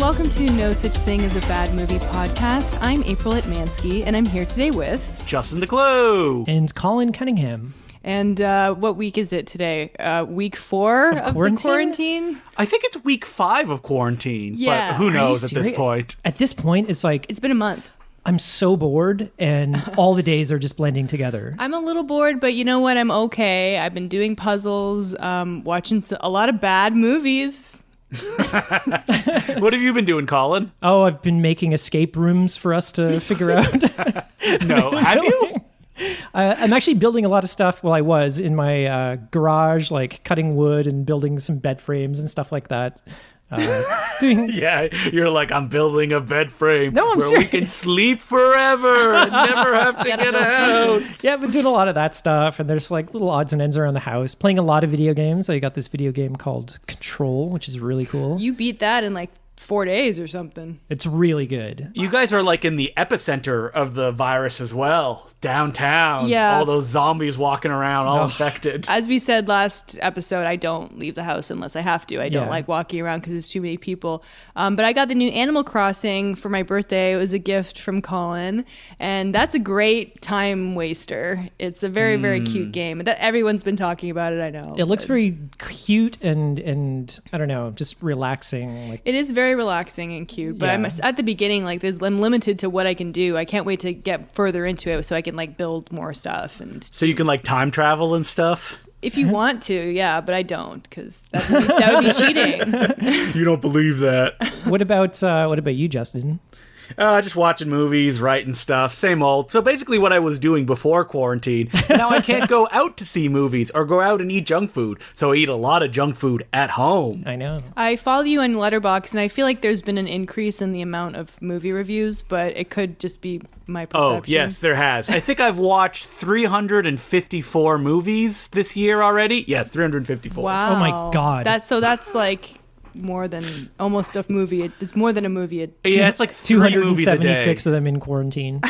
welcome to No Such Thing as a Bad Movie podcast. I'm April Atmansky, and I'm here today with... Justin DeClue. And Colin Cunningham. And what week is it today? Week 4 of the quarantine? I think it's week 5 of quarantine, yeah. But who knows at this point? At this point, it's like... It's been a month. I'm so bored, and all the days are just blending together. I'm a little bored, but you know what? I'm okay. I've been doing puzzles, watching a lot of bad movies. What have you been doing, Colin? Oh, I've been making escape rooms for us to figure out. No, have you? I'm actually building a lot of stuff. Well, I was in my garage, like cutting wood and building some bed frames and stuff like that. Yeah, you're like, I'm building a bed frame where serious. We can sleep forever and never have to get out. Yeah, I've been doing a lot of that stuff, and there's like little odds and ends around the house. Playing a lot of video games. I got this video game called Control, which is really cool. You beat that in like 4 days or something. It's really good. You guys are like in the epicenter of the virus as well. Downtown. Yeah. All those zombies walking around all infected. As we said last episode, I don't leave the house unless I have to. I don't like walking around because there's too many people. But I got the new Animal Crossing for my birthday. It was a gift from Colin. And that's a great time waster. It's a very, very cute game. That everyone's been talking about it, I know. It looks very cute and I don't know, just relaxing. Like, it is very relaxing and cute, but I'm at the beginning, like I'm limited to what I can do. I can't wait to get further into it so I can like build more stuff. And so you can like time travel and stuff? If you want to, yeah, but I don't, because that would be cheating. You don't believe that. What about you, Justin? Just watching movies, writing stuff, same old. So basically what I was doing before quarantine. Now I can't go out to see movies or go out and eat junk food. So I eat a lot of junk food at home. I know. I follow you on Letterboxd, and I feel like there's been an increase in the amount of movie reviews, but it could just be my perception. Oh, yes, there has. I think I've watched 354 movies this year already. Yes, 354. Wow. Oh my God. That's like... more than almost a movie. It's more than a movie. Yeah, it's like 276 of them in quarantine.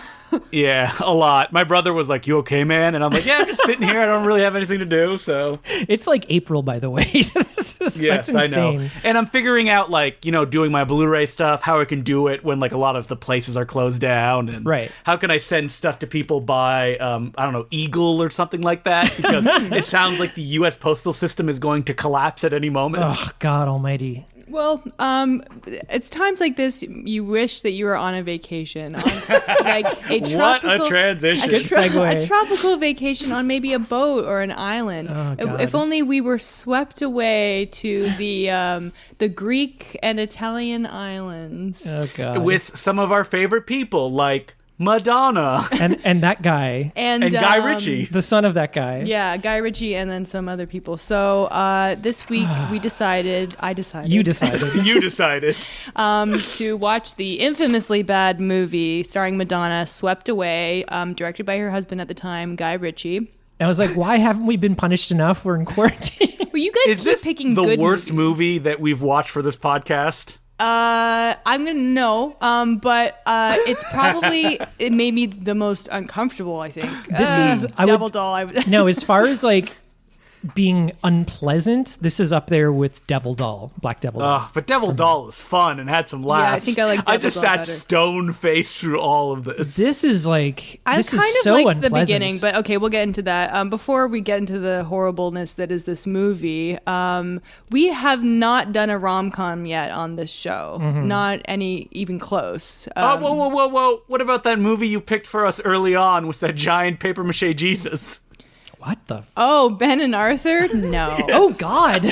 Yeah, a lot. My brother was like, "You okay, man?" And I'm like, "Yeah, I'm just sitting here. I don't really have anything to do." So it's like April, by the way. Yes, I know. And I'm figuring out, like, doing my Blu-ray stuff, how I can do it when like a lot of the places are closed down, and how can I send stuff to people by I don't know, Eagle or something like that, because it sounds like the U.S. postal system is going to collapse at any moment. Oh God Almighty. Well, it's times like this you wish that you were on a vacation, on like a tropical, what a transition! Good segue. A tropical vacation on maybe a boat or an island. Oh, God. If only we were swept away to the Greek and Italian islands. Oh God! With some of our favorite people, like Madonna and that guy and Guy Ritchie, the son of that guy. Yeah, Guy Ritchie, and then some other people. So this week you decided you decided to watch the infamously bad movie starring Madonna, Swept Away, directed by her husband at the time, Guy Ritchie. And I was like, why haven't we been punished enough? We're in quarantine. Well, you guys is keep this picking the good worst movies. movie that we've watched for this podcast? I'm gonna know, but it's probably, it made me the most uncomfortable, I think. This is Devil Doll. No, as far as like being unpleasant, this is up there with Devil Doll, Black Devil Doll. But Devil Doll is fun and had some laughs. Yeah, I think I like Devil I just Doll sat better. stone faced through all of this. This is like, I this kind is of so liked unpleasant. the beginning, but okay, we'll get into that. Before we get into the horribleness that is this movie, we have not done a rom-com yet on this show. Not any even close. Whoa. What about that movie you picked for us early on with that giant papier-mâché Jesus? What the? Oh, Ben and Arthur? No. Oh, God.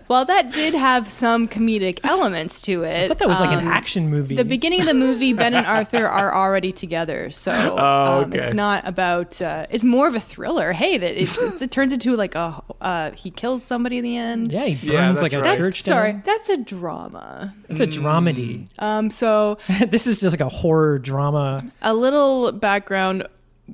Well, that did have some comedic elements to it. I thought that was like an action movie. The beginning of the movie, Ben and Arthur are already together. So okay. It's not about, it's more of a thriller. Hey, it turns into like he kills somebody in the end. Yeah, he burns like a church down. Sorry, that's a drama. It's a dramedy. So this is just like a horror drama. a little background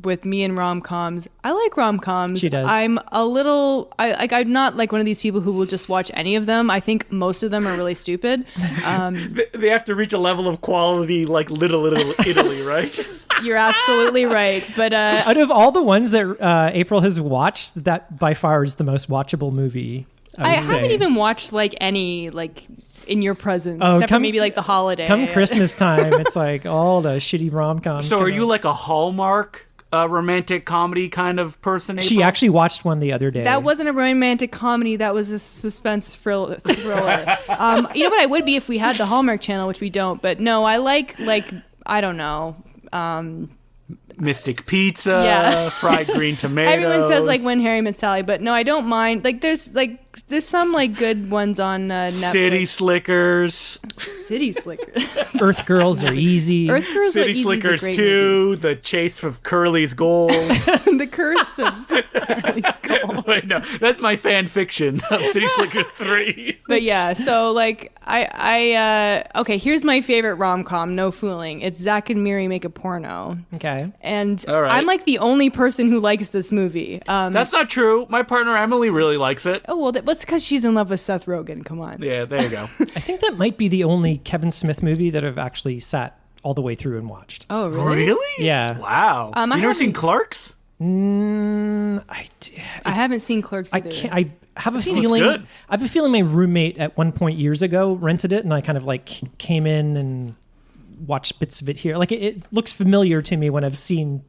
with me and rom-coms. I like rom-coms. She does. I'm I'm not like one of these people who will just watch any of them. I think most of them are really stupid. They have to reach a level of quality like Little Italy, right? You're absolutely right. But out of all the ones that April has watched, that by far is the most watchable movie. I haven't even watched like any like in your presence, except for maybe like the holiday. Come Christmas time, it's like all the shitty rom-coms. So are you like a Hallmark romantic comedy kind of person, April? She actually watched one the other day. That wasn't a romantic comedy. That was a suspense thriller. You know what I would be if we had the Hallmark Channel, which we don't. But no, I like I don't know. Mystic Pizza, fried green tomatoes. Everyone says like When Harry Met Sally, but no, I don't mind. Like there's some like good ones on Netflix. City Slickers. City Slickers. Earth Girls are easy. Earth Girls City are easy. Slickers 2, The Chase of Curly's Gold. The Curse of Curly's Gold. Wait, no, that's my fan fiction of City Slickers 3. But yeah, so like okay, here's my favorite rom-com, no fooling. It's Zack and Miri Make a Porno. Okay. And right. I'm like the only person who likes this movie. That's not true. My partner Emily really likes it. Oh, well, that's because she's in love with Seth Rogen. Come on. Yeah, there you go. I think that might be the only Kevin Smith movie that I've actually sat all the way through and watched. Oh, really? Really? Yeah. Wow. You never seen Clerks? I haven't seen Clerks either. I have a feeling. I have a feeling my roommate at one point years ago rented it, and I kind of like came in and watched bits of it here. Like it looks familiar to me when I've seen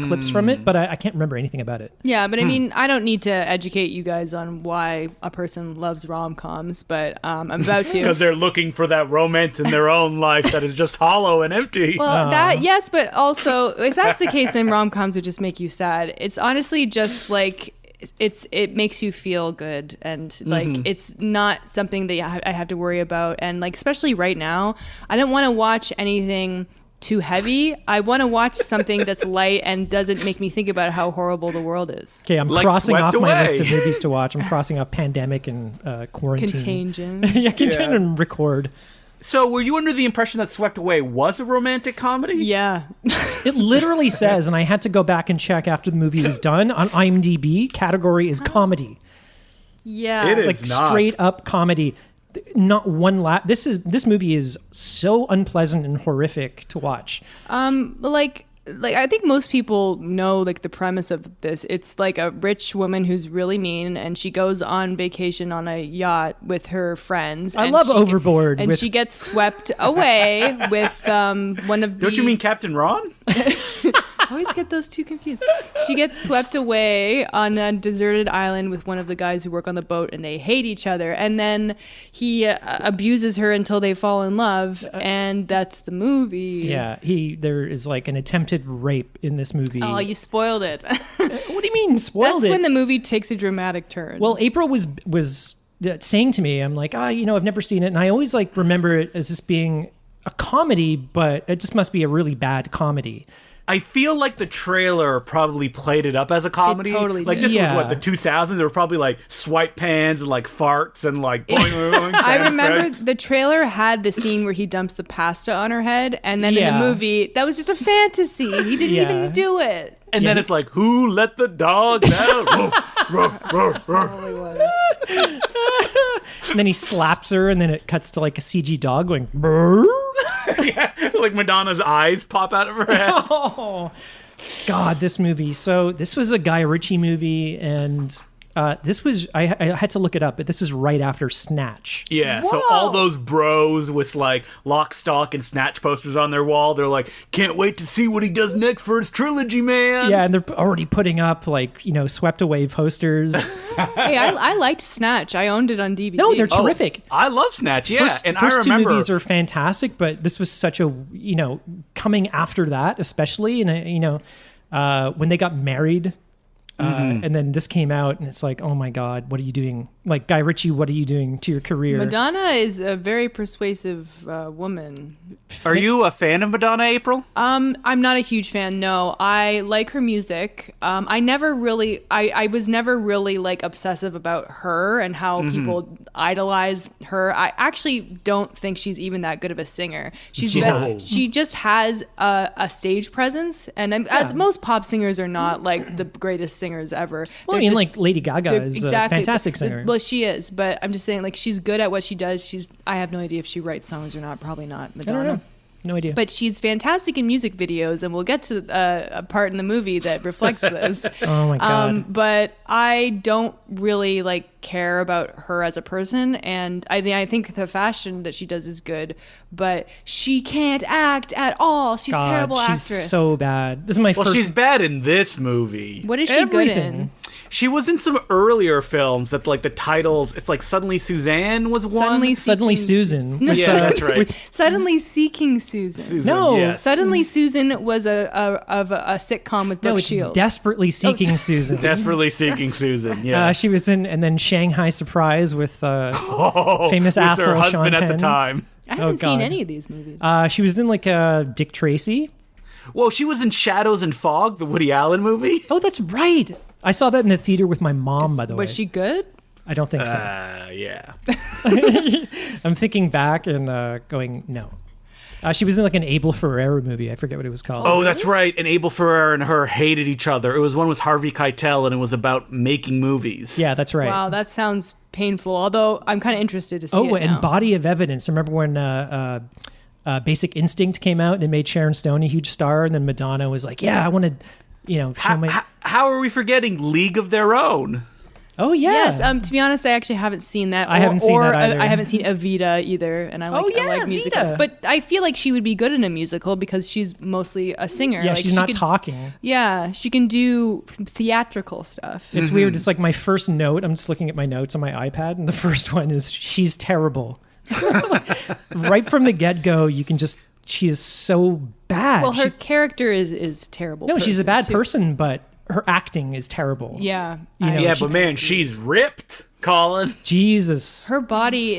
clips from it, but I can't remember anything about it. Yeah, but I mean, I don't need to educate you guys on why a person loves rom-coms, but I'm about to. Because they're looking for that romance in their own life that is just hollow and empty. Well, that yes, but also if that's the case, then rom-coms would just make you sad. It's honestly just like it makes you feel good, and like it's not something that I have to worry about, and like especially right now I don't want to watch anything too heavy. I want to watch something that's light and doesn't make me think about how horrible the world is. Okay, I'm like crossing off away. my list of movies to watch. I'm crossing off Pandemic and Quarantine. Contagion. Yeah, Contagion and Record. So were you under the impression that Swept Away was a romantic comedy? Yeah. It literally says, and I had to go back and check after the movie was done, on IMDb, category is comedy. Yeah. It is like not. Straight up comedy. Not one laugh. This movie is so unpleasant and horrific to watch. Like I think most people know like the premise of this. It's like a rich woman who's really mean, and she goes on vacation on a yacht with her friends. I love Overboard. And she gets swept away with one of the... Don't you mean Captain Ron? I always get those two confused. She gets swept away on a deserted island with one of the guys who work on the boat, and they hate each other. And then he abuses her until they fall in love, and that's the movie. Yeah, there is like an attempted rape in this movie. Oh, you spoiled it. What do you mean spoiled it? That's when the movie takes a dramatic turn. Well, April was saying to me, I'm like, I've never seen it, and I always like remember it as this being a comedy, but it just must be a really bad comedy. I feel like the trailer probably played it up as a comedy. It totally like did. this was what, the 2000s? There were probably like swipe pans and like farts and like boing, boing, I remember the trailer had the scene where he dumps the pasta on her head, and then in the movie that was just a fantasy. He didn't even do it. And then it's like, who let the dogs out? And then he slaps her, and then it cuts to like a CG dog going brrr. Yeah, like Madonna's eyes pop out of her head. Oh, God, this movie. So this was a Guy Ritchie movie, and this was, I had to look it up, but this is right after Snatch. Yeah, whoa. So all those bros with like Lock, Stock, and Snatch posters on their wall, they're like, can't wait to see what he does next for his trilogy, man. Yeah, and they're already putting up like, Swept Away posters. Hey, I liked Snatch. I owned it on DVD. No, they're terrific. I love Snatch, yeah. First two movies are fantastic, but this was such a, coming after that, especially, and, when they got married, and then this came out, and it's like, oh my God, what are you doing? Like, Guy Ritchie, what are you doing to your career? Madonna is a very persuasive woman. Are you a fan of Madonna, April? I'm not a huge fan, no. I like her music. I was never really like obsessive about her and how people idolize her. I actually don't think she's even that good of a singer. She just has a stage presence, and as most pop singers are not like the greatest singers ever. Well, like Lady Gaga is a fantastic singer. Well, she is, but I'm just saying, like, she's good at what she does. I have no idea if she writes songs or not. Probably not. Madonna. I don't know. No idea. But she's fantastic in music videos, and we'll get to a part in the movie that reflects this. Oh my God. But I don't really care about her as a person, and I think the fashion that she does is good, but she can't act at all. She's a terrible actress. She's so bad. This is my first. Well, she's bad in this movie. What is she good in? She was in some earlier films that the titles, it's like Suddenly Suzanne was one. Suddenly Susan. No, yeah, that's right. Suddenly Seeking Susan. No. Yes. Suddenly Susan was a sitcom with Brooke Shields. Desperately Seeking Susan. Desperately Seeking Susan, yeah. She was in, and then Shanghai Surprise with famous with asshole her husband Sean at the Penn. time. I haven't seen any of these movies. She was in Dick Tracy. Whoa, she was in Shadows and Fog, the Woody Allen movie? Oh, that's right. I saw that in the theater with my mom, by the way. Was she good? I don't think so. Yeah. I'm thinking back and going, no. She was in an Abel Ferrara movie. I forget what it was called. Oh, that's right. And Abel Ferrara and her hated each other. It was one with Harvey Keitel, and it was about making movies. Yeah, that's right. Wow, that sounds painful. Although I'm kind of interested to see it now. And Body of Evidence. Remember when Basic Instinct came out and it made Sharon Stone a huge star, and then Madonna was like, "Yeah, I want to, show my." How are we forgetting League of Their Own? Oh yeah. Yes. To be honest, I actually haven't seen that. I haven't seen that either. I haven't seen Evita either, and I like musicals. Evita. But I feel like she would be good in a musical because she's mostly a singer. Yeah, she's not talking. Yeah, she can do theatrical stuff. It's weird. It's like my first note. I'm just looking at my notes on my iPad, and the first one is she's terrible. Right from the get-go, you can just. She is so bad. Well, her character is terrible. No, she's a bad too. person, but her acting is terrible. Yeah. But man, she's ripped, Colin. Jesus. Her body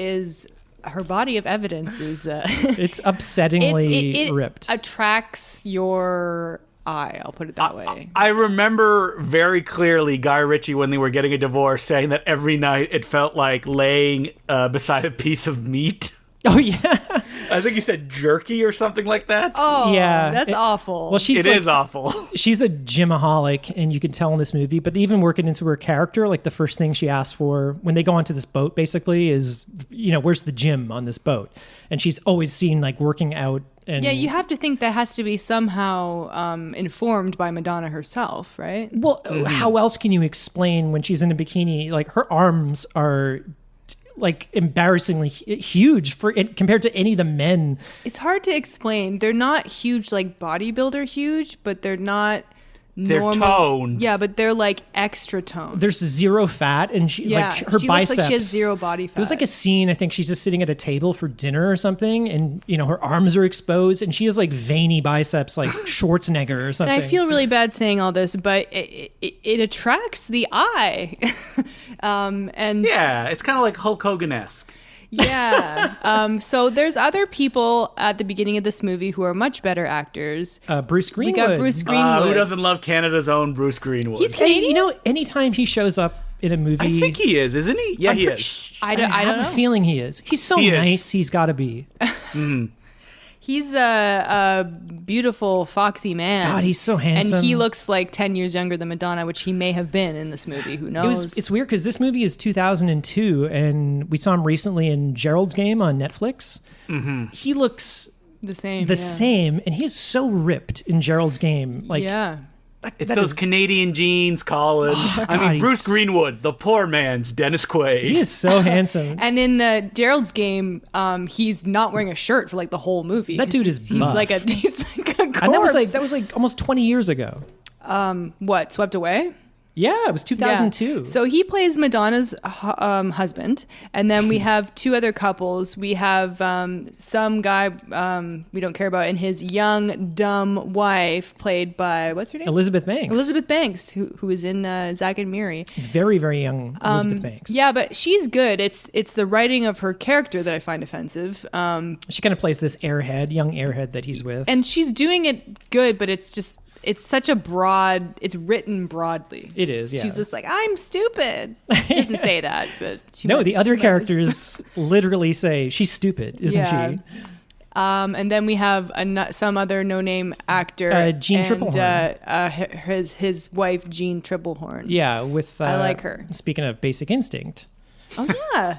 of evidence is it's upsettingly it ripped. Attracts your eye, I'll put it that way. I remember very clearly Guy Ritchie, when they were getting a divorce, saying that every night it felt like laying beside a piece of meat. Oh yeah. I think he said jerky or something like that. Oh, yeah, that's awful. Well, it is awful. She's a gymaholic, and you can tell in this movie. But they even work it into her character. Like the first thing she asks for when they go onto this boat, basically, is where's the gym on this boat? And she's always seen working out. And yeah, you have to think that has to be somehow informed by Madonna herself, right? Well, how else can you explain when she's in a bikini? Her arms are. Embarrassingly huge compared to any of the men. It's hard to explain. They're not huge bodybuilder huge, but they're not normal. They're toned. Yeah, but they're extra toned. There's zero fat, and her biceps. Looks like she has zero body fat. There's a scene, I think she's just sitting at a table for dinner or something, and her arms are exposed, and she has veiny biceps like Schwarzenegger or something. And I feel really bad saying all this, but it attracts the eye. And yeah, it's kind of like Hulk Hogan-esque. Yeah. So there's other people at the beginning of this movie who are much better actors. Bruce Greenwood. We got Bruce Greenwood. Who doesn't love Canada's own Bruce Greenwood? He's Canadian. Anytime he shows up in a movie, I think he is, isn't he? Yeah, he is. I don't have know. a feeling he is. He's so nice. He's got to be. He's a beautiful, foxy man. God, he's so handsome. And he looks like 10 years younger than Madonna, which he may have been in this movie. Who knows? It's weird because this movie is 2002, and we saw him recently in Gerald's Game on Netflix. Mm-hmm. He looks the same, and he's so ripped in Gerald's Game. It's those Canadian genes, Colin. Oh, God, Bruce Greenwood, the poor man's Dennis Quaid. He is so handsome. And in the Gerald's Game, he's not wearing a shirt for the whole movie. That dude is buff. He's like a corpse. And that was almost 20 years ago. What, Swept Away? Yeah, it was 2002. Yeah. So he plays Madonna's husband, and then we have two other couples. We have some guy we don't care about, and his young, dumb wife, played by, what's her name? Elizabeth Banks. Elizabeth Banks, who is in Zack and Miri. Very, very young Elizabeth Banks. Yeah, but she's good. It's the writing of her character that I find offensive. She kind of plays this young airhead that he's with. And she's doing it good, but it's such a it's written broadly. It is, yeah. She's just I'm stupid. She doesn't say that, but the other characters literally say, she's stupid, isn't she? And then we have some other no-name actor. Jean Triplehorn. His wife, Jean Triplehorn. Yeah, with... I like her. Speaking of Basic Instinct. Oh, yeah.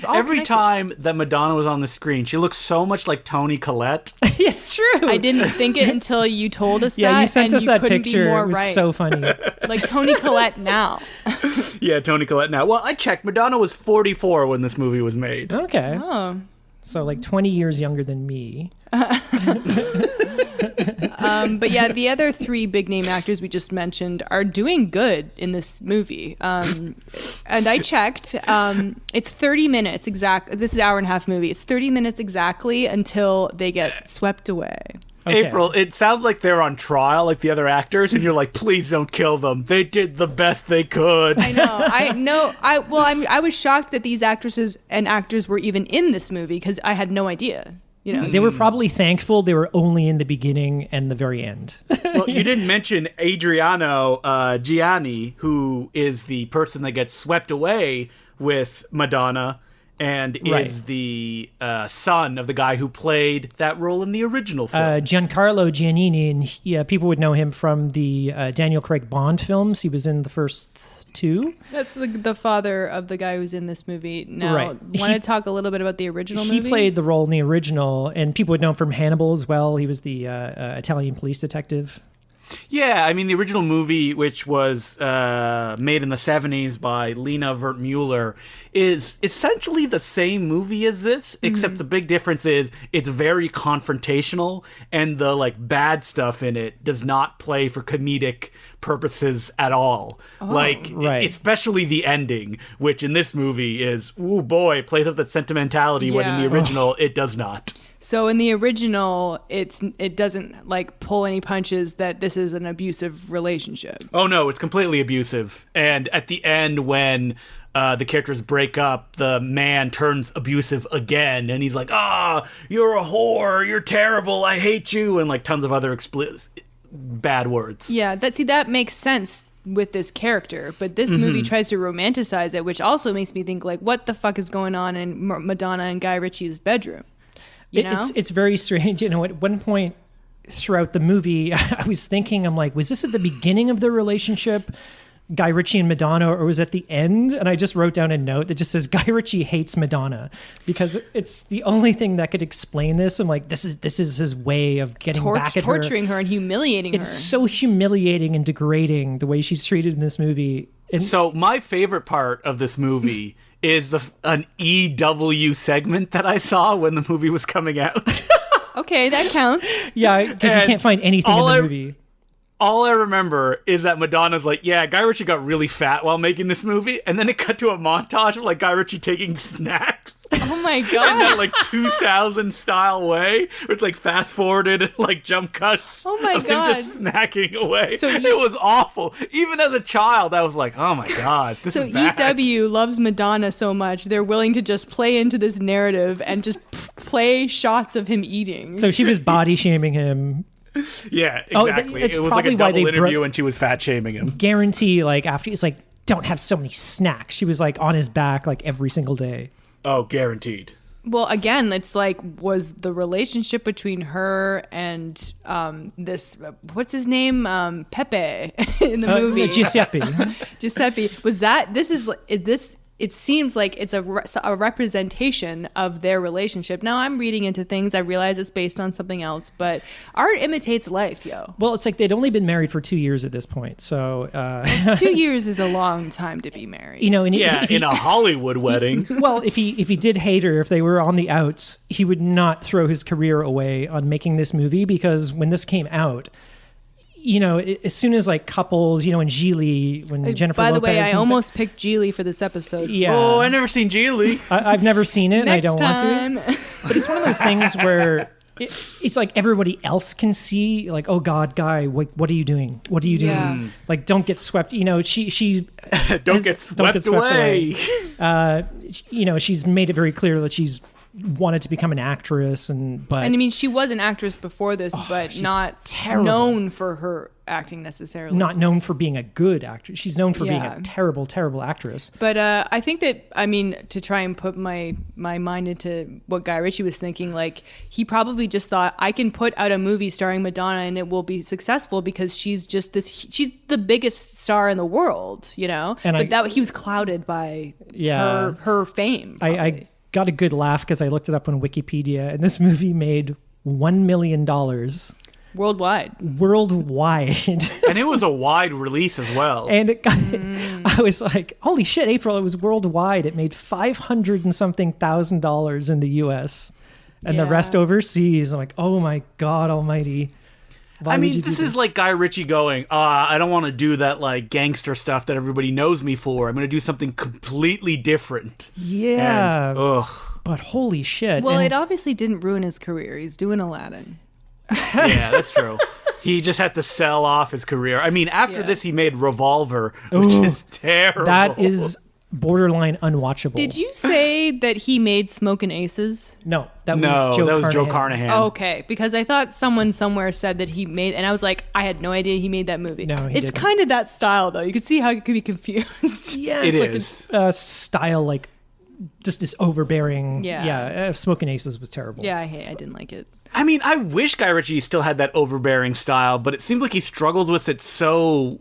Every time that Madonna was on the screen, she looks so much like Toni Collette. It's true. I didn't think it until you told us that. Yeah, you sent us that picture. It was so funny. Like Toni Collette now. Yeah, Toni Collette now. Well, I checked. Madonna was 44 when this movie was made. Okay. Oh. So like 20 years younger than me. But yeah, the other three big name actors we just mentioned are doing good in this movie. And I checked. It's 30 minutes exact. This is an hour and a half movie. It's 30 minutes exactly until they get swept away. Okay. April, it sounds like they're on trial, like the other actors, and you're like, please don't kill them. They did the best they could. I know. I was shocked that these actresses and actors were even in this movie because I had no idea. You know, they were probably thankful they were only in the beginning and the very end. Well, you didn't mention Adriano Gianni, who is the person that gets swept away with Madonna and is the son of the guy who played that role in the original film. Giancarlo Giannini, and people would know him from the Daniel Craig Bond films. He was in the first two. That's the father of the guy who's in this movie. Now, want to talk a little bit about the original movie? He played the role in the original, and people would know him from Hannibal as well. He was the Italian police detective. Yeah, I mean, the original movie, which was made in the 70s by Lena Wertmuller, is essentially the same movie as this, except the big difference is it's very confrontational, and the like bad stuff in it does not play for comedic purposes at all. Especially the ending, which in this movie is, ooh boy, plays up that sentimentality when in the original it does not. So in the original, it doesn't like pull any punches that this is an abusive relationship. Oh no, it's completely abusive. And at the end, when the characters break up, the man turns abusive again, and he's like, you're a whore, you're terrible, I hate you, and like tons of other bad words. Yeah, that makes sense with this character, but this movie tries to romanticize it, which also makes me think like, what the fuck is going on in Madonna and Guy Ritchie's bedroom? It's very strange. You know, at one point throughout the movie, I was thinking, I'm like, was this at the beginning of the relationship, Guy Ritchie and Madonna, or was it at the end? And I just wrote down a note that just says Guy Ritchie hates Madonna because it's the only thing that could explain this. I'm like, this is his way of getting back at her, torturing her and humiliating her. It's so humiliating and degrading the way she's treated in this movie. And so my favorite part of this movie is an EW segment that I saw when the movie was coming out. Okay, that counts. Yeah, because you can't find anything in the movie. All I remember is that Madonna's like, yeah, Guy Ritchie got really fat while making this movie, and then it cut to a montage of like Guy Ritchie taking snacks. Oh my god! In that like 2000 style way, where it's like fast forwarded and like jump cuts. Oh my of god! Him just snacking away. So it was awful. Even as a child, I was like, oh my god, this is bad. So EW loves Madonna so much they're willing to just play into this narrative and just play shots of him eating. So she was body shaming him. Yeah, exactly. It was like a double interview and she was fat shaming him. Guarantee, like after it's like, don't have so many snacks. She was like on his back like every single day. Oh, guaranteed. Well, again, it's like, was the relationship between her and this, what's his name? Pepe in the movie. Giuseppe. Giuseppe. Was that, it seems like it's a representation of their relationship. Now I'm reading into things. I realize it's based on something else, but art imitates life, yo. Well, it's like they'd only been married for 2 years at this point. So 2 years is a long time to be married. You know, and in a Hollywood wedding. Well, if he did hate her, if they were on the outs, he would not throw his career away on making this movie, because when this came out, you know, as soon as like couples, you know, and Gigli, when Jennifer Lopez. By the way, I almost picked Gigli for this episode. Yeah. Oh, I've never seen Gigli. I've never seen it, and I don't want to. But it's one of those things where it's like everybody else can see, like, oh God, Guy, what are you doing? What are you doing? Yeah. Like, don't get swept. You know, she don't get swept away. You know, she's made it very clear that she's wanted to become an actress, and I mean, she was an actress before this, but not known for her acting necessarily. Not known for being a good actress. She's known for being a terrible, terrible actress. But I think that, I mean, to try and put my mind into what Guy Ritchie was thinking, like, he probably just thought, I can put out a movie starring Madonna and it will be successful because she's she's the biggest star in the world, you know? And he was clouded by her fame. I got a good laugh because I looked it up on Wikipedia, and this movie made $1 million. Worldwide. And it was a wide release as well. And it got, I was like, holy shit, April, it was worldwide. It made $500 and something thousand in the US and the rest overseas. I'm like, oh my God almighty. I mean, this is like Guy Ritchie going, I don't want to do that like gangster stuff that everybody knows me for. I'm going to do something completely different. Yeah. And, but holy shit. Well, it obviously didn't ruin his career. He's doing Aladdin. Yeah, that's true. He just had to sell off his career. I mean, after this, he made Revolver, which is terrible. That is borderline unwatchable. Did you say that he made Smokin' Aces? No, that was Joe Carnahan. Okay, because I thought someone somewhere said that he made, and I was like, I had no idea he made that movie. No, it's didn't. Kind of that style, though. You could see how it could be confused. Yeah, it's like a style, like just this overbearing. Yeah, Smokin' Aces was terrible. Yeah, I didn't like it. I mean, I wish Guy Ritchie still had that overbearing style, but it seemed like he struggled with it so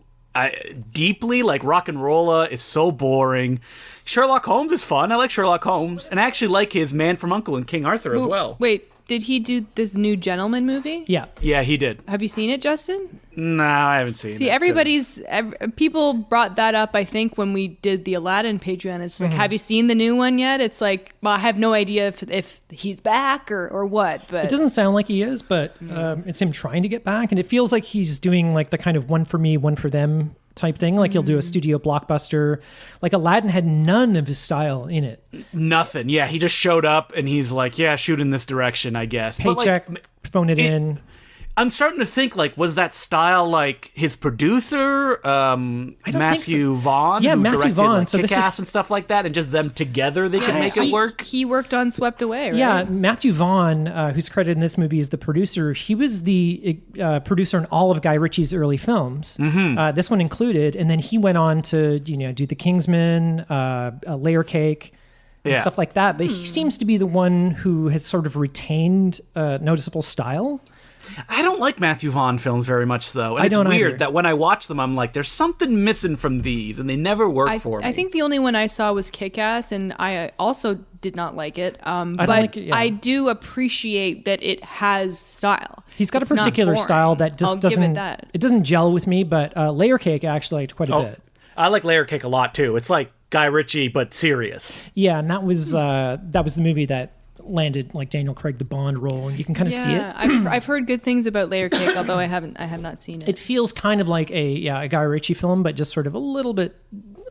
deeply. Like Rock'n'Rolla is so boring. Sherlock Holmes is fun. I like Sherlock Holmes. And I actually like his Man from U.N.C.L.E. and King Arthur as well. Wait, did he do this New Gentleman movie? Yeah. Yeah, he did. Have you seen it, Justin? No, I haven't seen it. See, people brought that up, I think, when we did the Aladdin Patreon. It's like, have you seen the new one yet? It's like, well, I have no idea if he's back or what. But it doesn't sound like he is, but it's him trying to get back. And it feels like he's doing like the kind of one for me, one for them type thing. Like he'll do a studio blockbuster. Like Aladdin had none of his style in it. Nothing. Yeah, he just showed up and he's like, yeah, shoot in this direction, I guess. Paycheck, phone it in. I'm starting to think, like, was that style like his producer, Matthew Vaughn? Yeah, who Matthew directed, Vaughn. Like, so Kick-Ass and stuff like that, and just them together, they could make it work? He worked on Swept Away, right? Yeah, Matthew Vaughn, who's credited in this movie as the producer, he was the producer in all of Guy Ritchie's early films, this one included, and then he went on to do The Kingsman, Layer Cake, and stuff like that, but he seems to be the one who has sort of retained a noticeable style. I don't like Matthew Vaughn films very much, though. And I don't it's weird either. that when I watch them, I'm like, there's something missing from these, and they never work for me. I think the only one I saw was Kick-Ass, and I also did not like it. But I do appreciate that it has style. He's got a particular style that just it doesn't gel with me, but Layer Cake I actually liked quite a bit. I like Layer Cake a lot, too. It's like Guy Ritchie, but serious. Yeah, and that was the movie that landed like Daniel Craig the Bond role, and you can kind of see it. I've heard good things about Layer Cake, although I have not seen it. It feels kind of like a Guy Ritchie film, but just sort of a little bit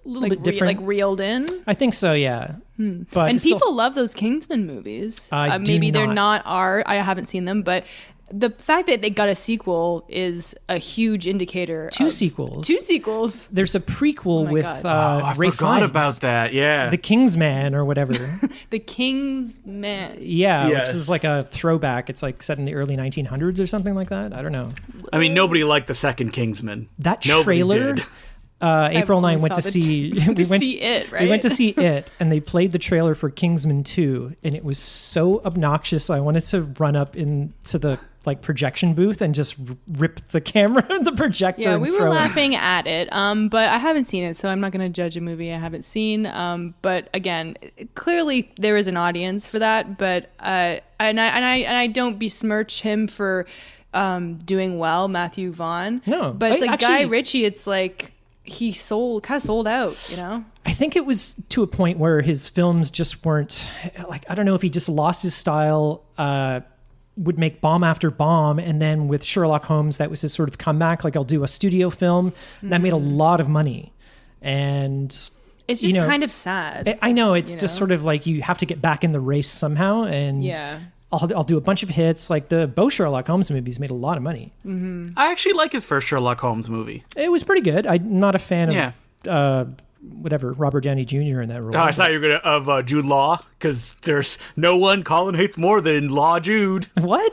different, like reeled in. I think so, yeah. But and people love those Kingsman movies. Maybe they're not I haven't seen them, but the fact that they got a sequel is a huge indicator. Two sequels. There's a prequel with I Ray forgot Fiennes, about that. Yeah, The Kingsman or whatever. The Kingsman. Yeah, yes. Which is like a throwback. It's like set in the early 1900s or something like that. I don't know. I mean, nobody liked the second Kingsman. That trailer. April and I went to see. We went to see it, and they played the trailer for Kingsman 2, and it was so obnoxious. So I wanted to run up into the projection booth and just rip the camera, the projector. Yeah, we were laughing at it, but I haven't seen it, so I'm not going to judge a movie I haven't seen. But again, clearly there is an audience for that. But and I don't besmirch him for doing well, Matthew Vaughn. No, but it's like Guy Ritchie. It's like he sold out, you know? I think it was to a point where his films just weren't I don't know if he just lost his style, would make bomb after bomb. And then with Sherlock Holmes, that was his sort of comeback. Like, I'll do a studio film that made a lot of money. And it's just kind of sad. I know it's just sort of like you have to get back in the race somehow. And I'll do a bunch of hits. Like the both Sherlock Holmes movies made a lot of money. I actually like his first Sherlock Holmes movie. It was pretty good. I'm not a fan of whatever, Robert Downey Jr. in that role. Oh, I thought you were going to Jude Law, because there's no one Colin hates more than Law Jude. What?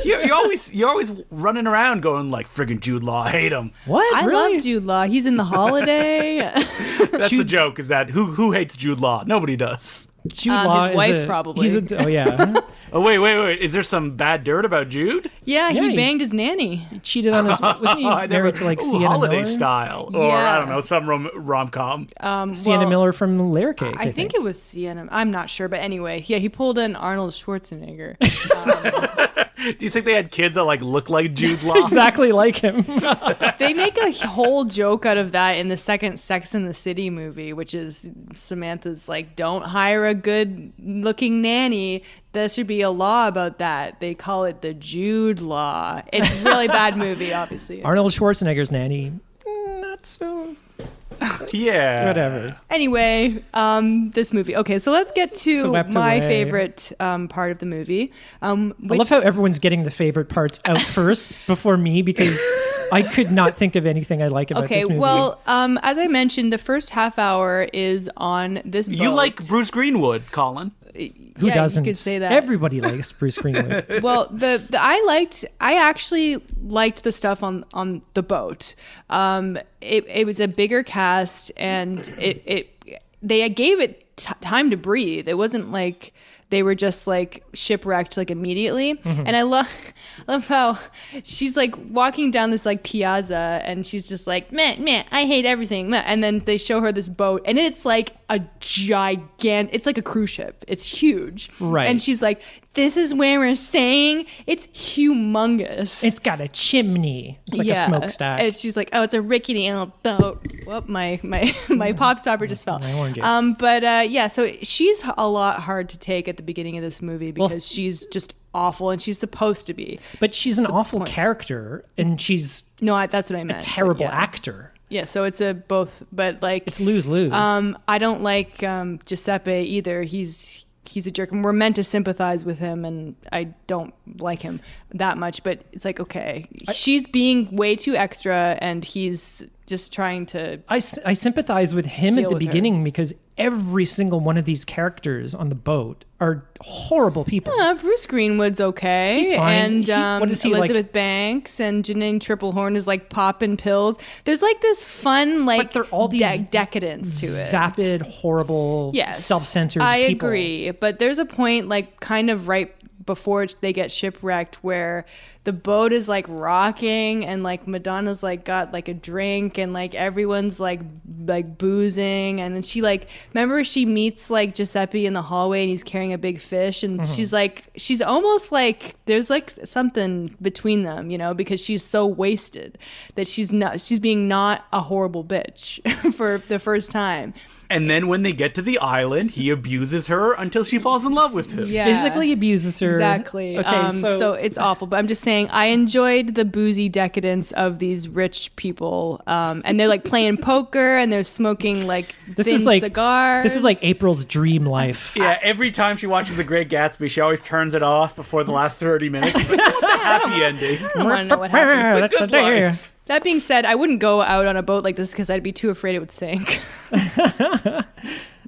You're always running around going like, friggin' Jude Law, I hate him. What? I Really? love Jude Law. He's in The Holiday. That's the joke, is that who hates Jude Law? Nobody does. Jude Law his wife probably. Oh yeah. Oh wait! Is there some bad dirt about Jude? Yeah, Yeah, he he- banged his nanny. He cheated on his. Wasn't he married to like Sienna holiday Miller? style, or Yeah. I don't know, some rom-com. Sienna Miller from Layer Cake. I think it was Sienna. I'm not sure, but anyway, yeah, he pulled in Arnold Schwarzenegger. Do you think they had kids that like look like Jude Law? exactly like him. They make a whole joke out of that in the second Sex and the City movie, which is Samantha's like, don't hire a good looking nanny. There should be a law about that. They call it the Jude Law. It's a really bad movie, obviously. Arnold Schwarzenegger's nanny. Not so. Yeah. Whatever. Anyway, this movie. Okay, so let's get to Swept my away. favorite part of the movie. I love how everyone's getting the favorite parts out first before me, because I could not think of anything I like about Okay, this movie. well, as I mentioned, the first half hour is on this boat. You like Bruce Greenwood, Colin? Who yeah, doesn't? You could say that. Everybody likes Bruce Greenwood. Well, I actually liked the stuff on the boat. It was a bigger cast, and they gave it time to breathe. It wasn't like they were just like shipwrecked like immediately. Mm-hmm. And I love how she's like walking down this like piazza, and she's just like, man, I hate everything. Meh. And then they show her this boat, and it's like a it's like a cruise ship. It's huge. Right. And she's like, this is where we're staying. It's humongous. It's got a chimney. It's like a smokestack. And she's like, oh, it's a rickety old boat. Whoop, my pop stopper just fell. I warned you. But yeah, so she's a lot hard to take at the beginning of this movie because she's just awful, and she's supposed to be. But she's an awful character, and she's That's what I meant. a terrible Yeah. actor. Yeah, so it's a both, but like It's lose-lose. I don't like Giuseppe either. He's a jerk, and we're meant to sympathize with him, and I don't like him that much. But it's like, okay, she's being way too extra, and he's just trying to. I sympathize with him at the with her. beginning because every single one of these characters on the boat are horrible people. Bruce Greenwood's okay. He's fine. And What is he, Elizabeth Banks and Janine Triplehorn is like popping pills. There's like this fun, like, But they're all these decadence to it. Vapid, horrible, self-centered people. I agree. But there's a point, like, kind of right before they get shipwrecked, where the boat is like rocking, and like Madonna's like got like a drink, and like everyone's like boozing, and then she like, remember she meets like Giuseppe in the hallway, and he's carrying a big fish, and she's almost like there's like something between them, you know, because she's so wasted that she's being not a horrible bitch for the first time. And then when they get to the island, he abuses her until she falls in love with him. Yeah. Physically abuses her. Exactly. Okay, so it's awful. But I'm just saying, I enjoyed the boozy decadence of these rich people, and they're like playing poker, and they're smoking like cigars. This is like April's dream life. Yeah, every time she watches The Great Gatsby, she always turns it off before the last 30 minutes. It's like, I want the happy ending. I don't want to know what happens. It's the good life. That being said, I wouldn't go out on a boat like this because I'd be too afraid it would sink. But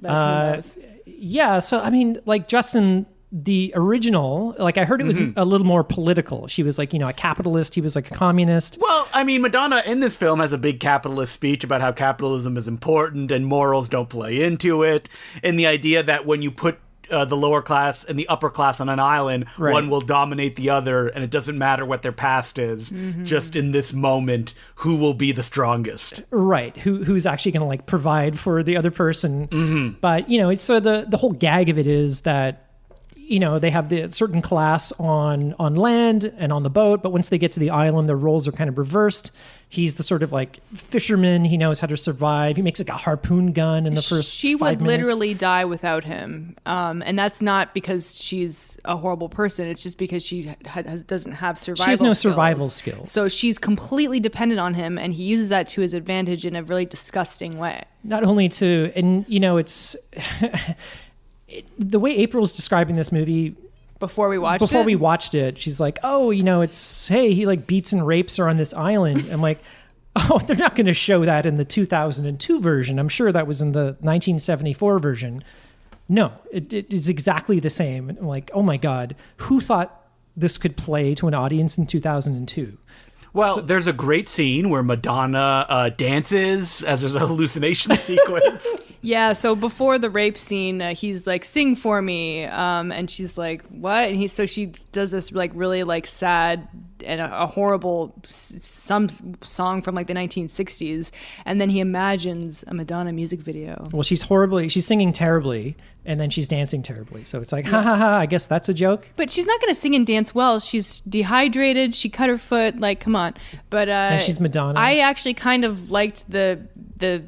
who knows? Yeah, so I mean, like Justin, the original, like I heard it was a little more political. She was like, you know, a capitalist. He was like a communist. Well, I mean, Madonna in this film has a big capitalist speech about how capitalism is important and morals don't play into it. And the idea that when you put the lower class and the upper class on an island, one will dominate the other, and it doesn't matter what their past is. Just in this moment, who will be the strongest? Right. Who's actually going to like provide for the other person? But you know, it's so the whole gag of it is that, you know, they have the certain class on land and on the boat, but once they get to the island, their roles are kind of reversed. He's the sort of like fisherman. He knows how to survive. He makes like a harpoon gun in the first. She 5 would minutes. literally die without him, and that's not because she's a horrible person. It's just because she doesn't have survival. She has no skills. survival skills. So she's completely dependent on him, and he uses that to his advantage in a really disgusting way. Not only to, and you know, it's the way April's describing this movie. Before we watched it, she's like, oh, you know, it's, hey, he like beats and rapes her on this island. I'm like, Oh, they're not going to show that in the 2002 version. I'm sure that was in the 1974 version. No, it is exactly the same. I'm like, oh my God, who thought this could play to an audience in 2002? Well, there's a great scene where Madonna dances as there's a hallucination sequence. Yeah, so before the rape scene, he's like, "Sing for me," and she's like, "What?" And she does this like really like sad and a horrible some song from like the 1960s, and then he imagines a Madonna music video. Well, she's singing terribly, and then she's dancing terribly. So it's like, ha ha ha, I guess that's a joke. But she's not going to sing and dance well. She's dehydrated. She cut her foot. Like, come on. But and she's Madonna. I actually kind of liked the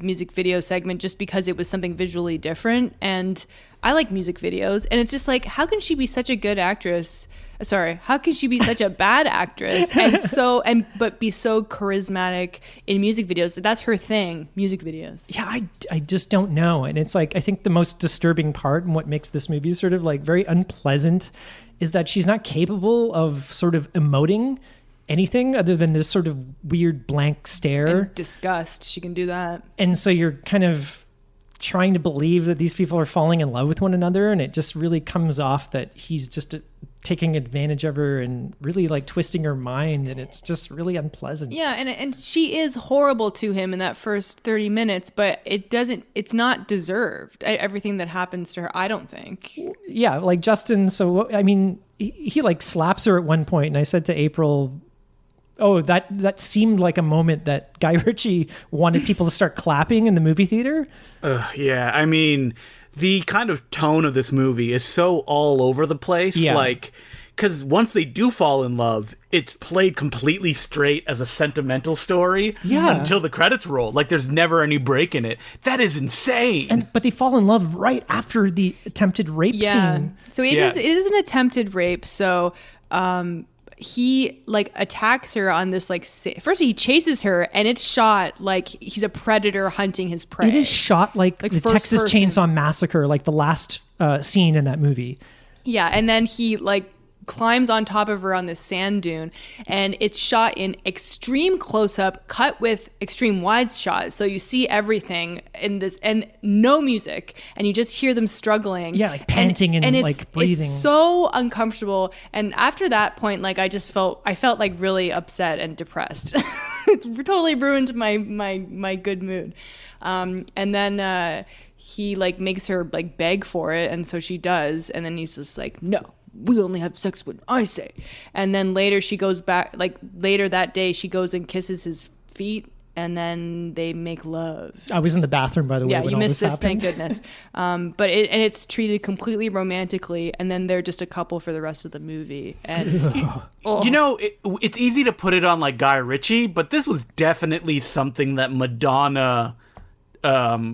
music video segment just because it was something visually different, and I like music videos. And it's just like, how can she be such a good actress? Sorry, how can she be such a bad actress but be so charismatic in music videos? That's her thing, music videos. Yeah, I just don't know. And it's like, I think the most disturbing part and what makes this movie sort of like very unpleasant is that she's not capable of sort of emoting anything other than this sort of weird blank stare. And disgust, she can do that. And so you're kind of trying to believe that these people are falling in love with one another, and it just really comes off that he's just taking advantage of her and really like twisting her mind, and it's just really unpleasant. Yeah, and she is horrible to him in that first 30 minutes, but it's not deserved, everything that happens to her, I don't think. Yeah, like Justin, so I mean, he like slaps her at one point, and I said to April, oh, that seemed like a moment that Guy Ritchie wanted people to start clapping in the movie theater. Yeah, I mean, the kind of tone of this movie is so all over the place. Yeah. Like, because once they do fall in love, it's played completely straight as a sentimental story until the credits roll. Like, there's never any break in it. That is insane. But they fall in love right after the attempted rape scene. So it is an attempted rape. So he like attacks her on this like first he chases her, and it's shot like he's a predator hunting his prey. It is shot like the Texas Chainsaw Massacre, like the last scene in that movie. Yeah, and then he like climbs on top of her on this sand dune, and it's shot in extreme close-up, cut with extreme wide shots, so you see everything in this, and no music, and you just hear them struggling, like panting and like breathing. It's so uncomfortable. And after that point, like I felt like really upset and depressed. It totally ruined my good mood. And then he like makes her like beg for it, and so she does, and then he's just like, no, we only have sex when I say. And then later she goes back, like later that day, she goes and kisses his feet, and then they make love. I was in the bathroom, by the way. Yeah, you missed this, thank goodness. But it's treated completely romantically, and then they're just a couple for the rest of the movie. And you know, it's easy to put it on like Guy Ritchie, but this was definitely something that Madonna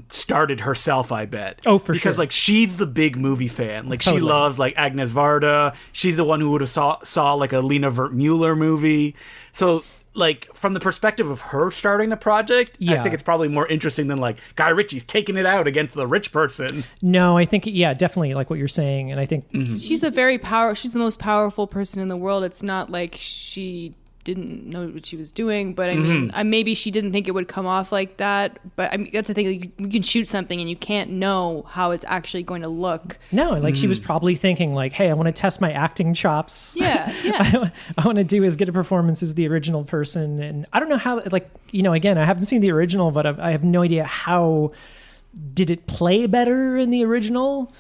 started herself, I bet. Oh, for sure. Because like she's the big movie fan. Like she loves like Agnes Varda. She's the one who would have saw like a Lena Wertmuller movie. So like from the perspective of her starting the project, I think it's probably more interesting than like Guy Ritchie's taking it out against the rich person. No, I think definitely like what you're saying, and I think she's the most powerful person in the world. It's not like she didn't know what she was doing, but I mean, maybe she didn't think it would come off like that. But I mean, that's the thing. Like, you can shoot something and you can't know how it's actually going to look. No, like she was probably thinking like, hey, I want to test my acting chops. Yeah. I want to do as good a performance as the original person. And I don't know how, like, again, I haven't seen the original, but I have no idea how did it play better in the original?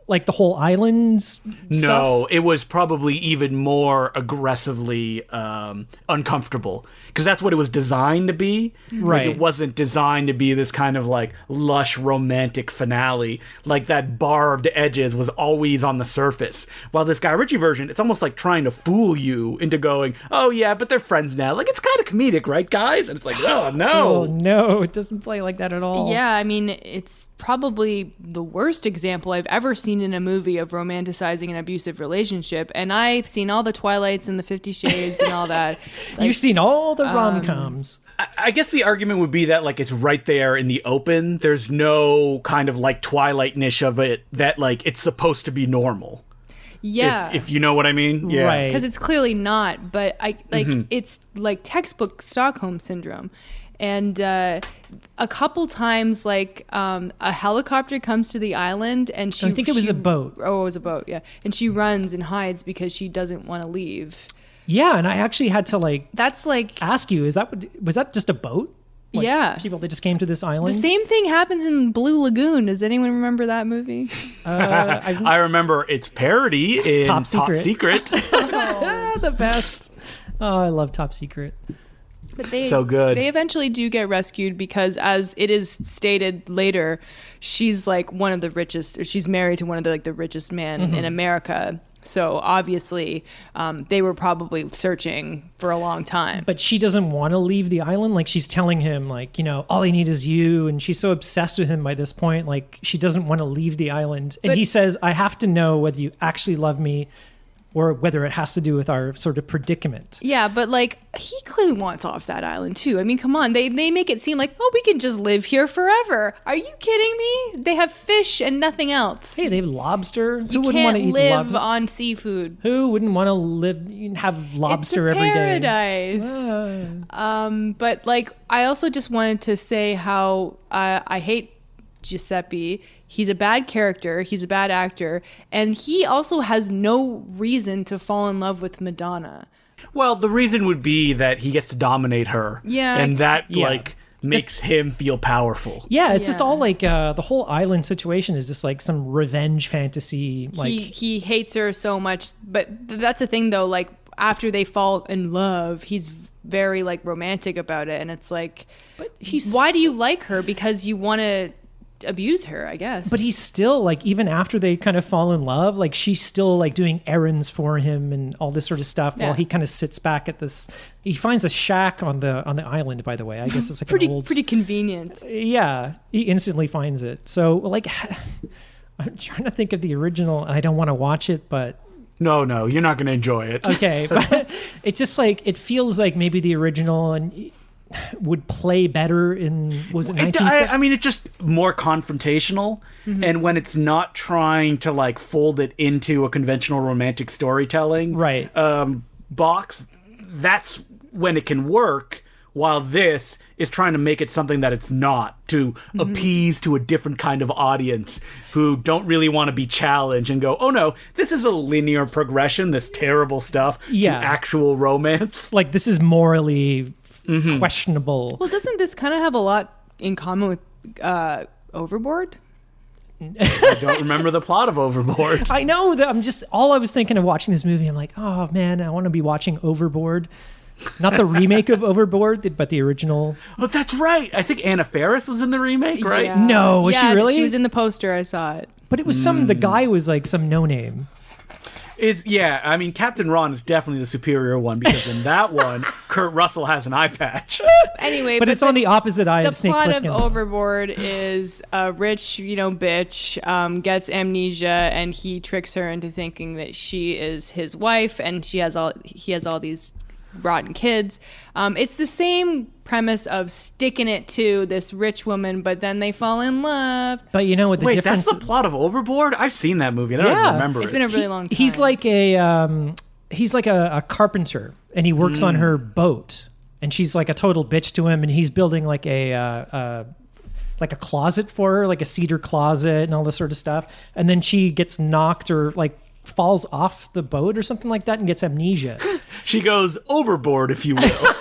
Like the whole island stuff? No, it was probably even more aggressively uncomfortable, because that's what it was designed to be. Right. Like, it wasn't designed to be this kind of like lush romantic finale. Like that barbed edges was always on the surface. While this Guy Ritchie version, it's almost like trying to fool you into going, oh yeah, but they're friends now. Like, it's kind of comedic, right, guys? And it's like, oh no. Oh no, it doesn't play like that at all. Yeah, I mean, it's probably the worst example I've ever seen in a movie of romanticizing an abusive relationship, and I've seen all the Twilights and the 50 Shades and all that. Like, you've seen all the rom-coms. I guess the argument would be that like it's right there in the open. There's no kind of like Twilight niche of it that like it's supposed to be normal. Yeah. If you know what I mean. Yeah. Right. Because it's clearly not, but it's like textbook Stockholm syndrome. And a couple times, a helicopter comes to the island, and I think it was a boat. Oh, it was a boat, yeah. And she runs and hides because she doesn't want to leave. Yeah, and I actually had to that's ask you, was that just a boat? Yeah. People that just came to this island? The same thing happens in Blue Lagoon. Does anyone remember that movie? I remember its parody in Top Secret. The best. Oh, I love Top Secret. But so good. They eventually do get rescued because, as it is stated later, she's one of the richest, or she's married to one of the richest men in America. So obviously, they were probably searching for a long time. But she doesn't want to leave the island. She's telling him, all I need is you. And she's so obsessed with him by this point. She doesn't want to leave the island. And he says, I have to know whether you actually love me or whether it has to do with our sort of predicament. Yeah, but he clearly wants off that island too. I mean, come on. They make it seem we can just live here forever. Are you kidding me? They have fish and nothing else. Hey, they have lobster. Who wouldn't want to eat live on seafood? Who wouldn't want to have lobster it's a every paradise. day? But I also just wanted to say how I hate Giuseppe. He's a bad character. He's a bad actor. And he also has no reason to fall in love with Madonna. Well, the reason would be that he gets to dominate her. Yeah. And that, makes him feel powerful. Yeah, it's just all the whole island situation is just some revenge fantasy. He hates her so much. But that's the thing, though. After they fall in love, he's very, romantic about it. And it's but why do you like her? Because you want to abuse her, I guess. But he's still even after they kind of fall in love, she's still doing errands for him and all this sort of stuff while he kind of sits back at this. He finds a shack on the island, by the way. I guess it's pretty convenient. Yeah, he instantly finds it. So I'm trying to think of the original, and I don't want to watch it, but no, you're not going to enjoy it. Okay, but it's just it feels like maybe the original and would play better in, was it 1970? I mean, it's just more confrontational, and when it's not trying to fold it into a conventional romantic storytelling box, that's when it can work, while this is trying to make it something that it's not, to appease to a different kind of audience who don't really want to be challenged and go, oh no, this is a linear progression, this terrible stuff, to actual romance. This is morally questionable. Well, doesn't this kind of have a lot in common with Overboard? I don't remember the plot of Overboard. I know that I was thinking of watching this movie. I'm oh man, I want to be watching Overboard. Not the remake of Overboard, but the original. Oh, that's right. I think Anna Faris was in the remake, right? Yeah. No, was she really? She was in the poster. I saw it. But it was the guy was some no-name. I mean, Captain Ron is definitely the superior one, because in that one, Kurt Russell has an eye patch. Anyway, but it's on the opposite eye of Snake Plissken. The plot of Overboard is a rich, bitch gets amnesia, and he tricks her into thinking that she is his wife, and he has all these rotten kids. It's the same premise of sticking it to this rich woman, but then they fall in love. But you know what the difference? That's the plot of Overboard? I've seen that movie. I don't remember it. It's been a really long time. He's like a carpenter, and he works on her boat, and she's a total bitch to him, and he's building a closet for her, a cedar closet and all this sort of stuff. And then she gets knocked or falls off the boat or something like that and gets amnesia. She goes overboard, if you will.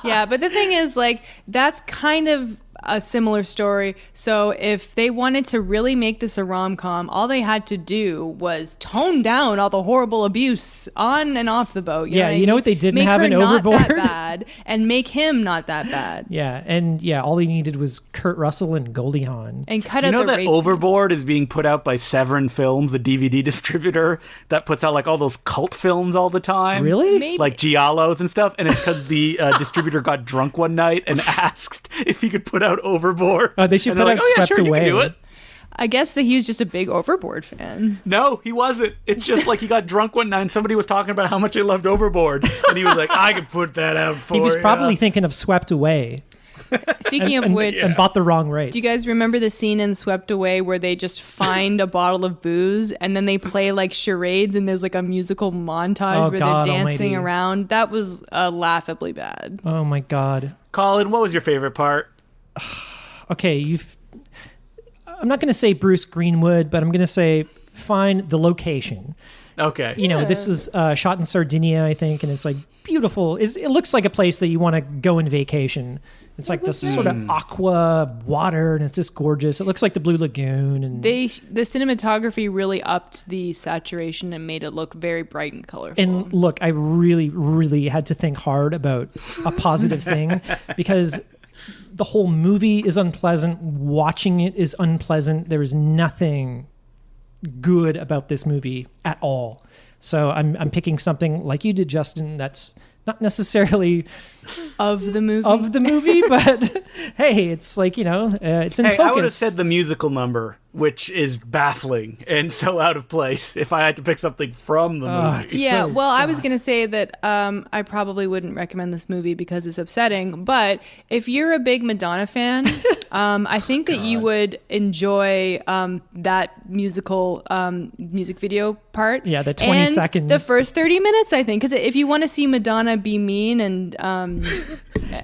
Yeah, but the thing is, that's kind of a similar story. So if they wanted to really make this a rom-com, all they had to do was tone down all the horrible abuse on and off the boat. You know what they didn't have in Overboard? Make her not that bad, and make him not that bad. Yeah, and all they needed was Kurt Russell and Goldie Hawn. And cut out the rape scene. Overboard is being put out by Severin Films, the DVD distributor that puts out all those cult films all the time. Really? Maybe. Like Giallos and stuff. And it's because the distributor got drunk one night and asked if he could put out Overboard. They should put out Swept Away. You can do it. I guess that he was just a big Overboard fan. No, he wasn't. It's just he got drunk one night and somebody was talking about how much he loved Overboard. And he was like, I could put that out for you. He was probably thinking of Swept Away. Speaking of which, and bought the wrong rights. Do you guys remember the scene in Swept Away where they just find a bottle of booze and then they play like charades and there's like a musical montage where they're dancing around? That was laughably bad. Oh my God. Colin, what was your favorite part? Okay, I'm not going to say Bruce Greenwood, but I'm going to say find the location. Okay. This was shot in Sardinia, I think, and it's like beautiful. It looks like a place that you want to go on vacation. It's like this sort of aqua water, and it's just gorgeous. It looks like the Blue Lagoon. And the cinematography really upped the saturation and made it look very bright and colorful. And look, I really, really had to think hard about a positive thing because the whole movie is unpleasant. Watching it is unpleasant. There is nothing good about this movie at all. So I'm picking something like you did, Justin, that's not necessarily of the movie, but hey, it's like, it's in focus. I would have said the musical number, which is baffling and so out of place if I had to pick something from the movie. Yeah, I was going to say that I probably wouldn't recommend this movie because it's upsetting, but if you're a big Madonna fan, I think that you would enjoy that musical music video part. Yeah, the 20 seconds. The first 30 minutes, I think, because if you want to see Madonna be mean and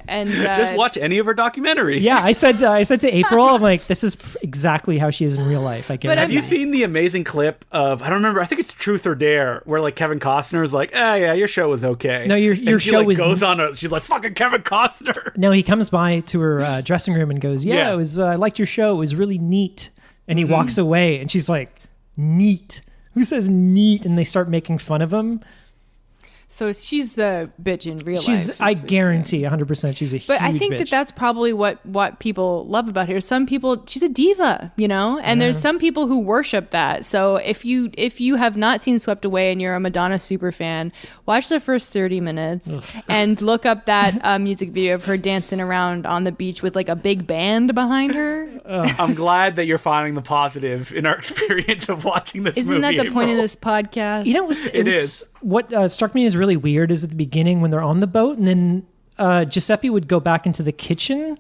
just watch any of her documentaries. Yeah, I said to April, I'm like, this is exactly how she is in real life. I guess. But have you seen the amazing clip of, I don't remember, I think it's Truth or Dare, where like Kevin Costner is like, yeah, your show was okay. No, your show was goes on. She's like, fucking Kevin Costner. No, he comes by to her dressing room and goes, it was. I liked your show. It was really neat. And he walks away, and she's like, neat. Who says neat? And they start making fun of him. So she's the bitch in real life. I guarantee 100% she's a huge bitch. But I think that's probably what people love about her. Some people, she's a diva, and there's some people who worship that. So if you have not seen Swept Away and you're a Madonna super fan, watch the first 30 minutes and look up that music video of her dancing around on the beach with like a big band behind her. I'm glad that you're finding the positive in our experience of watching this movie. Isn't that the point of this podcast? It is. What struck me as really weird is at the beginning when they're on the boat, and then Giuseppe would go back into the kitchen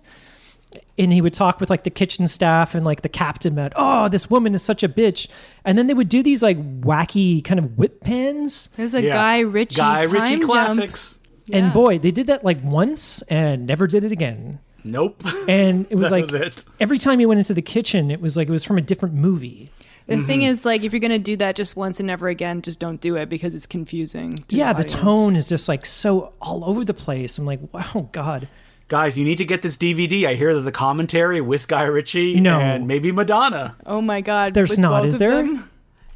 and he would talk with like the kitchen staff and like the captain about, this woman is such a bitch. And then they would do these like wacky kind of whip pans. There's a Guy Ritchie classics. Yeah. And boy, they did that like once and never did it again. Nope. And it was every time he went into the kitchen, it was from a different movie. The thing is, like, if you're going to do that just once and never again, just don't do it because it's confusing. The tone is just like so all over the place. I'm like, wow, God. Guys, you need to get this DVD. I hear there's a commentary with Guy Ritchie and maybe Madonna. Oh my God. There's not, is there?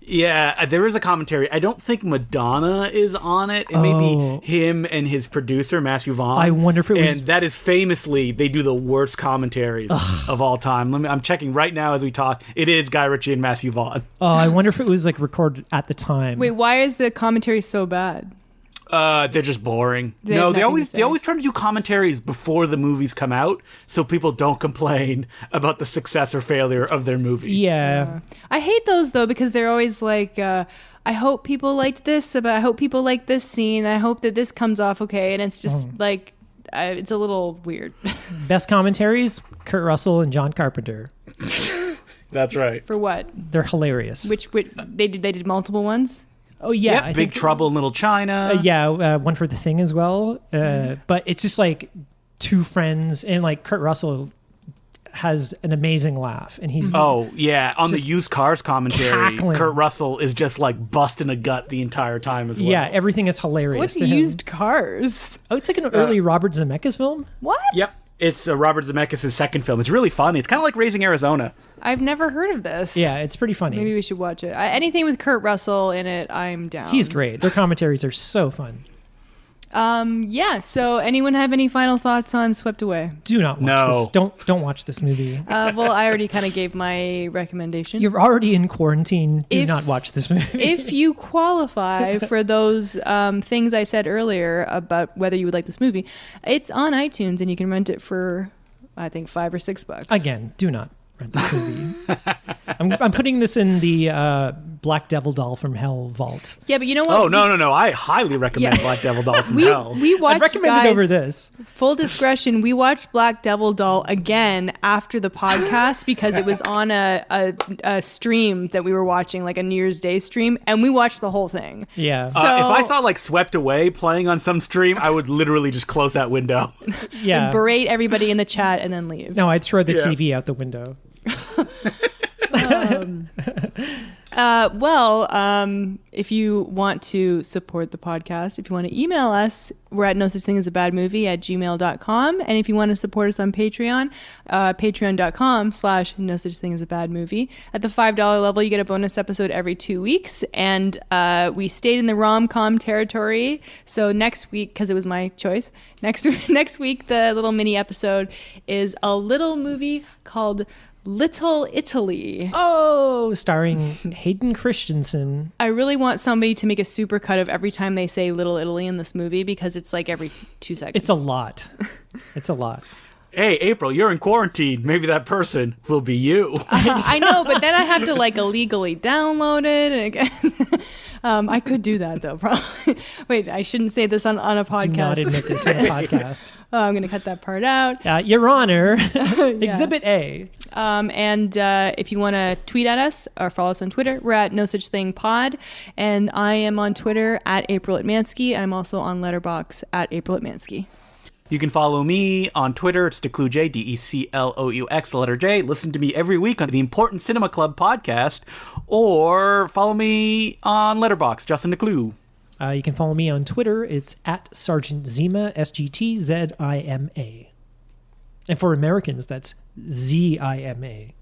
Yeah, there is a commentary. I don't think Madonna is on it. It may be him and his producer, Matthew Vaughn. I wonder if it was... And that is famously, they do the worst commentaries of all time. I'm checking right now as we talk. It is Guy Ritchie and Matthew Vaughn. Oh, I wonder if it was like recorded at the time. Wait, why is the commentary so bad? They're just boring. They always try to do commentaries before the movies come out, so people don't complain about the success or failure of their movie. Yeah, I hate those though because they're always like, I hope people liked this, but I hope people like this scene. I hope that this comes off okay, and it's just like, it's a little weird. Best commentaries: Kurt Russell and John Carpenter. That's right. For what? They're hilarious. Which they did multiple ones. Oh yeah, Big Trouble in Little China. One for The Thing as well. But it's just like two friends, and like Kurt Russell has an amazing laugh, and he's on the used cars commentary. Cackling. Kurt Russell is just like busting a gut the entire time as well. Yeah, everything is hilarious. What's to him. Used Cars? Oh, it's like an early Robert Zemeckis film. What? Yep. It's Robert Zemeckis' second film. It's really funny. It's kind of like Raising Arizona. I've never heard of this. Yeah, it's pretty funny. Maybe we should watch it. Anything with Kurt Russell in it, I'm down. He's great. Their commentaries are so fun. So anyone have any final thoughts on Swept Away? Do not watch this. Don't watch this movie. Well, I already kind of gave my recommendation. You're already in quarantine. Do not watch this movie. If you qualify for those things I said earlier about whether you would like this movie, it's on iTunes and you can rent it for, I think, $5 or $6. Again, do not rent this movie. I'm putting this in the Black Devil Doll from Hell vault. Yeah, but you know what? Oh, no. I highly recommend Black Devil Doll from Hell. We watched, I'd recommend it over this. Full discretion, we watched Black Devil Doll again after the podcast because it was on a stream that we were watching, like a New Year's Day stream, and we watched the whole thing. Yeah. So, if I saw like Swept Away playing on some stream, I would literally just close that window. Yeah. And berate everybody in the chat and then leave. No, I'd throw the TV out the window. If you want to support the podcast, if you want to email us, we're at no such thing as a bad movie at gmail.com. And if you want to support us on Patreon, patreon.com/no such thing as a bad movie. At the $5 level, you get a bonus episode every 2 weeks. And we stayed in the rom-com territory. So next week, because it was my choice, next week, the little mini episode is a little movie called Little Italy. Oh, starring Hayden Christensen. I really want somebody to make a supercut of every time they say Little Italy in this movie because it's like every 2 seconds. It's a lot. It's a lot. Hey, April, you're in quarantine. Maybe that person will be you. I know, but then I have to like illegally download it. And again, I could do that though, probably. Wait, I shouldn't say this on a podcast. Do not admit this on a podcast. I'm going to cut that part out. Your Honor, Exhibit A. And if you want to tweet at us or follow us on Twitter, we're at No Such Thing Pod. And I am on Twitter at April Atmansky. I'm also on Letterboxd at April Atmansky. You can follow me on Twitter. It's DeCloux, DECLOUX, the letter J. Listen to me every week on the Important Cinema Club podcast, or follow me on Letterboxd, Justin DeCloux. You can follow me on Twitter. It's at Sergeant Zima, SGTZIMA. And for Americans, that's ZIMA.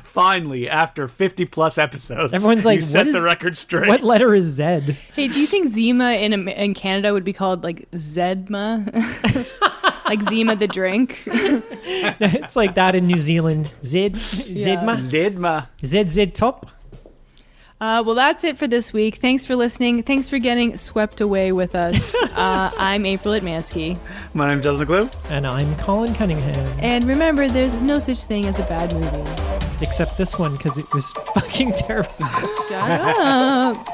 Finally, after 50 plus episodes, everyone's like, you set the record straight. What letter is Z? Hey, do you think Zima in Canada would be called like Zedma? Like Zima the drink? It's like that in New Zealand. Zedma. Zed top. Well, that's it for this week. Thanks for listening. Thanks for getting swept away with us. I'm April Atmansky. My name's Justin DeCloux. And I'm Colin Cunningham. And remember, there's no such thing as a bad movie. Except this one, because it was fucking terrible. Shut up.